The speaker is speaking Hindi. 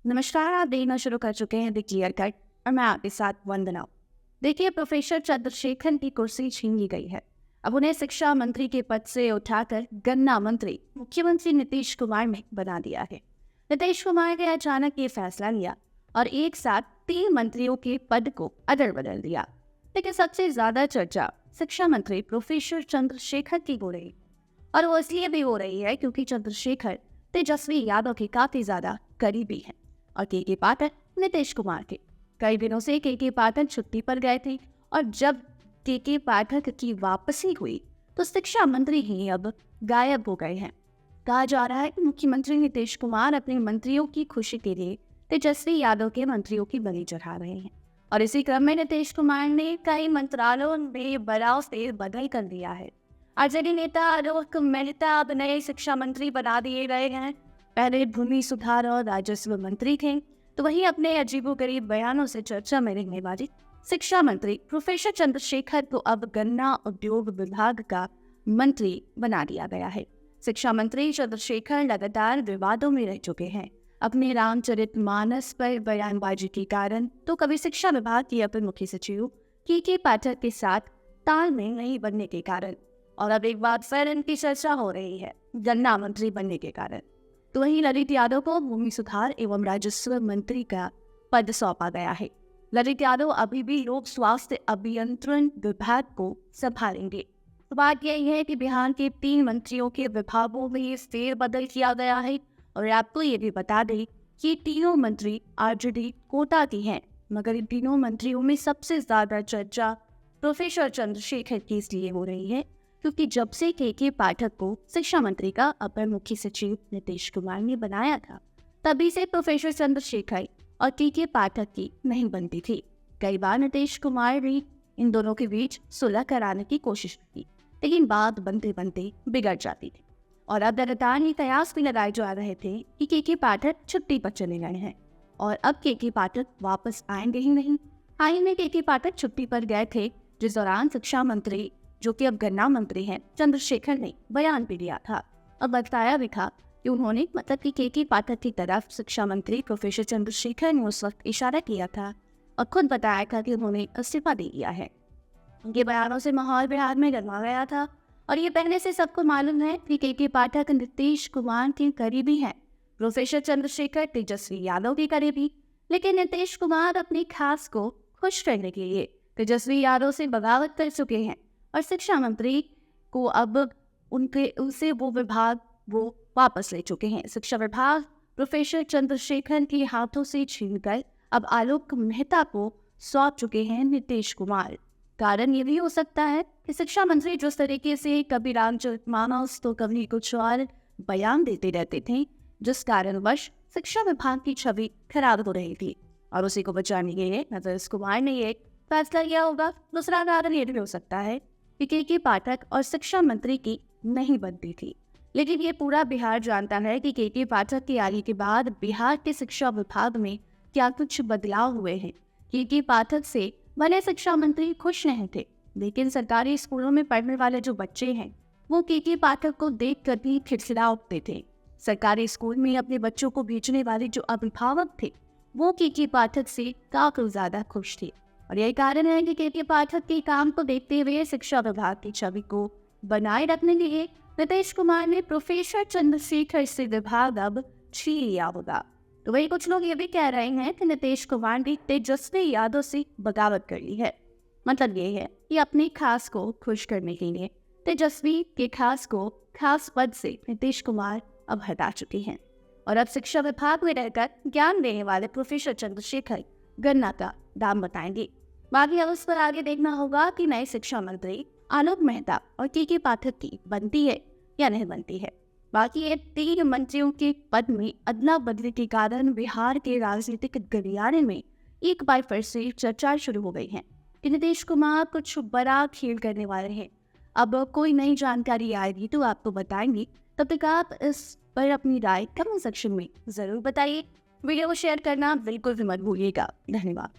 नमस्कार, आप देखना शुरू कर चुके हैं द क्लियर कट और मैं आपके साथ वंदना। देखिए, प्रोफेसर चंद्रशेखर की कुर्सी छीन ली गई है। अब उन्हें शिक्षा मंत्री के पद से उठाकर गन्ना मंत्री मुख्यमंत्री नीतीश कुमार ने बना दिया है। नीतीश कुमार ने अचानक ये फैसला लिया और एक साथ 3 मंत्रियों के पद को अदल बदल दिया। लेकिन सबसे ज्यादा चर्चा शिक्षा मंत्री प्रोफेसर चंद्रशेखर की हो रही, और वो इसलिए भी हो रही है क्योंकि चंद्रशेखर तेजस्वी यादव के काफी ज्यादा करीबी हैं और के पाठक नीतीश कुमार के। कई दिनों से के पाठक छुट्टी पर गए थे और जब के पाठक की वापसी हुई तो शिक्षा मंत्री ही अब गायब हो गए हैं। कहा जा रहा है कि मुख्यमंत्री नीतीश कुमार अपने मंत्रियों की खुशी के लिए तेजस्वी यादव के मंत्रियों की बलि चढ़ा रहे हैं और इसी क्रम में नीतीश कुमार ने कई मंत्रालयों में बड़ा से बदल कर दिया है। आरजेडी नेता आलोक मेहता अब नए शिक्षा मंत्री बना दिए गए हैं। पहले भूमि सुधार और राजस्व मंत्री थे, तो वहीं अपने अजीबोगरीब बयानों से चर्चा में रहने वाली शिक्षा मंत्री प्रोफेसर चंद्रशेखर को अब गन्ना उद्योग विभाग का मंत्री बना दिया गया है। शिक्षा मंत्री चंद्रशेखर लगातार विवादों में रह चुके हैं। अपने रामचरितमानस पर बयानबाजी के कारण तो कभी शिक्षा विभाग की अपर मुख्य सचिव के पाठक के साथ तालमेल नहीं बनने के कारण, और अब एक बार फिर इनकी चर्चा हो रही है गन्ना मंत्री बनने के कारण। तो वहीं ललित यादव को भूमि सुधार एवं राजस्व मंत्री का पद सौंपा गया है। ललित यादव अभी भी लोक स्वास्थ्य अभियंत्रण विभाग को संभालेंगे। तो बात यही है कि बिहार के 3 मंत्रियों के विभागों में फेरबदल किया गया है और आपको ये भी बता दें कि तीनों मंत्री आरजेडी कोटा के हैं, मगर इन तीनों मंत्रियों में सबसे ज्यादा चर्चा प्रोफेसर चंद्रशेखर की इसलिए हो रही है क्योंकि जब से के पाठक को शिक्षा मंत्री का अपर मुख्य सचिव नीतीश कुमार ने बनाया था, तभी से प्रोफेसर चंद्रशेखर और के पाठक की नहीं बनती थी। कई बार नीतीश कुमार ने इन दोनों के बीच सुलह कराने की कोशिश की, लेकिन बात बनते बनते बिगड़ जाती थी और अब लगातार ये कयास भी लगाए जा रहे थे कि के पाठक छुट्टी पर चले गए हैं और अब के पाठक वापस आएंगे ही नहीं। हाल ही में के पाठक छुट्टी पर गए थे, जिस दौरान शिक्षा मंत्री जो कि अब गन्ना मंत्री हैं चंद्रशेखर ने बयान भी दिया था और बताया भी था कि उन्होंने मतलब कि के पाठक की तरफ शिक्षा मंत्री प्रोफेसर चंद्रशेखर ने उस वक्त इशारा किया था और खुद बताया था कि उन्होंने इस्तीफा दे दिया है। उनके बयानों से माहौल बिहार में गर्मा गया था और ये पहले से सबको मालूम है कि के पाठक नीतीश कुमार के करीबी हैं, प्रोफेसर चंद्रशेखर तेजस्वी यादव के करीबी। लेकिन नीतीश कुमार अपनी खास को खुश करने के लिए तेजस्वी यादव से बगावत कर चुके हैं और शिक्षा मंत्री को अब उनसे वो विभाग वो वापस ले चुके हैं। शिक्षा विभाग प्रोफेसर चंद्रशेखर के हाथों से छीनकर अब आलोक मेहता को सौंप चुके हैं नीतीश कुमार। कारण ये भी हो सकता है कि शिक्षा मंत्री जिस तरीके से कभी रामचरितमानस तो कभी कुछ और बयान देते रहते थे, जिस कारणवश शिक्षा विभाग की छवि खराब हो रही थी और उसी को बचाने के लिए नीतीश कुमार ने ये फैसला लिया होगा। दूसरा कारण ये भी हो सकता है कि के पाठक और शिक्षा मंत्री की नहीं बनती थी, लेकिन ये पूरा बिहार जानता है कि के पाठक के आने के बाद बिहार के शिक्षा विभाग में क्या कुछ बदलाव हुए हैं। के पाठक से भले शिक्षा मंत्री खुश नहीं थे, लेकिन सरकारी स्कूलों में पढ़ने वाले जो बच्चे हैं वो के पाठक को देख कर भी खिलखिला उठते थे। सरकारी स्कूल में अपने बच्चों को भेजने वाले जो अभिभावक थे वो के पाठक से काफी ज्यादा खुश थे और यही कारण है कि के पाठक के काम को देखते हुए शिक्षा विभाग की छवि को बनाए रखने के लिए नीतीश कुमार ने प्रोफेसर चंद्रशेखर से विभाग अब छीन लिया होगा। तो वही कुछ लोग ये भी कह रहे हैं कि नीतीश कुमार ने तेजस्वी यादव से बगावत कर ली है। मतलब ये है कि अपनी खास को खुश करने के लिए तेजस्वी के खास को खास पद से नीतीश कुमार अब हटा चुके हैं और अब शिक्षा विभाग में रहकर ज्ञान देने वाले प्रोफेसर चंद्रशेखर गन्ना का दाम बताएंगे। बाकी अब उस पर आगे देखना होगा कि नए शिक्षा मंत्री आलोक मेहता और के पाठक की बनती है या नहीं बनती है। बाकी ये 3 मंत्रियों के पद में अदला बदली के कारण बिहार के राजनीतिक गलियारे में एक बार फिर से चर्चा शुरू हो गई है कि नीतीश कुमार कुछ बड़ा खेल करने वाले हैं। अब कोई नई जानकारी आएगी तो आपको बताएंगे। तब तक आप इस पर अपनी राय कमेंट सेक्शन में जरूर बताइए। वीडियो को शेयर करना बिल्कुल भी मत भूलिएगा। धन्यवाद।